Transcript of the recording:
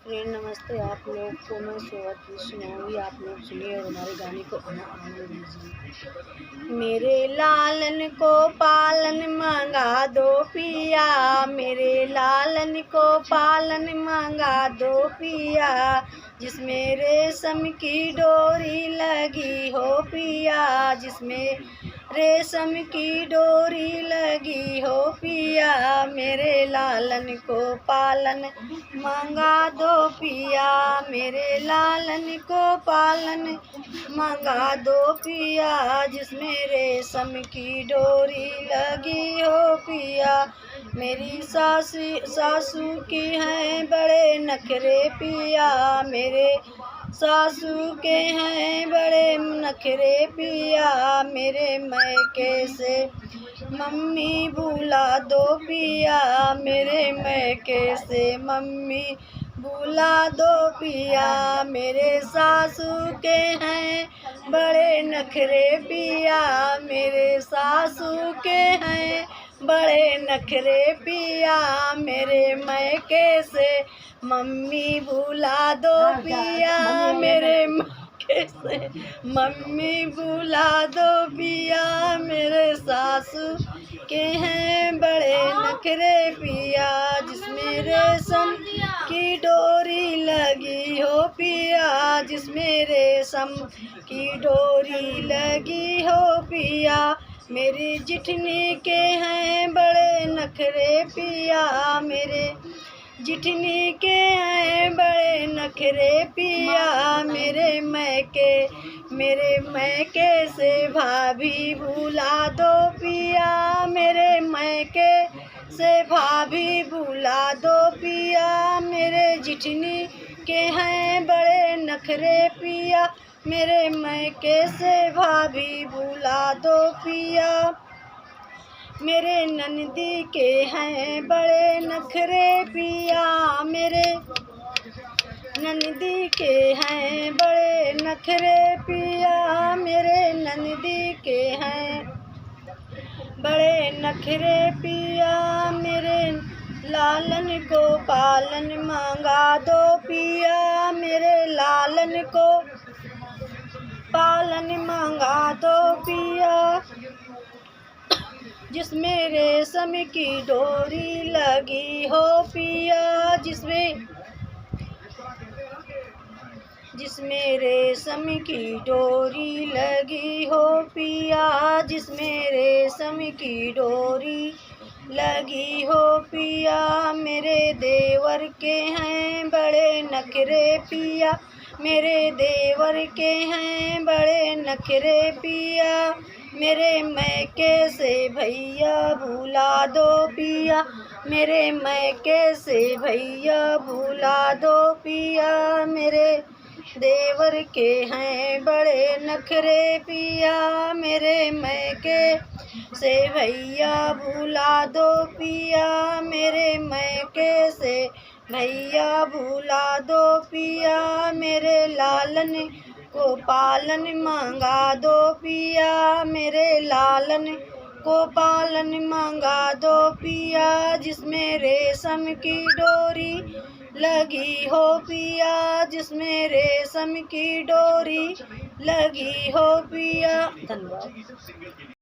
Friend नमस्ते। आप लोग को मैं स्वागत सुनाऊंगी। आप लोग सुनिए और हमारे गाने को आनंद लीजिए। मेरे लालन को पालन मंगा दो पिया, मेरे लालन को पालन मंगा दो पिया, जिसमें रेशम की डोरी लगी हो पिया, जिसमें रेशम की डोरी लगी हो पिया, मेरे लालन को पालन मंगा दो पिया, मेरे लालन को पालन मंगा दो पिया, जिसमें रेशम की डोरी लगी हो पिया। मेरी सासू की हैं बड़े नखरे पिया, मेरे सासू के हैं बड़े नखरे पिया, मेरे मैके से मम्मी बुला दो पिया, मेरे मैके से मम्मी बुला दो पिया, मेरे सासू के हैं बड़े नखरे पिया, मेरे सासू के हैं बड़े नखरे पिया, मेरे मैके से मम्मी बुला दो पिया, मेरे मैके से मम्मी बुला दो पिया, मेरे सासू के हैं बड़े नखरे पिया, जिसमें रेशम की डोरी लगी हो पिया, जिसमें रेशम की डोरी लगी हो पिया, मेरी जिठनी के हैं बड़े नखरे पिया, मेरे जिठनी के हैं बड़े नखरे पिया, मेरे मैके से भाभी बुला दो पिया, मेरे मैके से भाभी बुला दो पिया, मेरे जिठनी के हैं बड़े नखरे पिया, मेरे मैके से भाभी बुला दो पिया, मेरे ननदी के हैं बड़े नखरे पिया, मेरे ननदी के हैं बड़े नखरे पिया, मेरे ननदी के हैं बड़े नखरे पिया, मेरे लालन को पालन मंगा दो पिया, मेरे लालन को पालन मंगा दो पिया, जिसमें रेशम की डोरी लगी हो पिया, जिसमें रेशम की डोरी लगी हो पिया, जिसमें रेशम की डोरी लगी हो पिया, मेरे देवर के हैं बड़े नखरे पिया, मेरे देवर के हैं बड़े नखरे पिया, मेरे मैके से भैया बुला दो पिया, मेरे मैके से भैया बुला दो पिया, मेरे देवर के हैं बड़े नखरे पिया, मेरे मैके से भैया बुला दो पिया, मेरे मैके से भैया बुला दो पिया, मेरे लालन को पालन मंगा दो पिया, मेरे लालन को पालन मंगा दो पिया, जिसमें रेशम की डोरी लगी हो पिया, जिसमें रेशम की डोरी लगी हो पिया। धन्यवाद।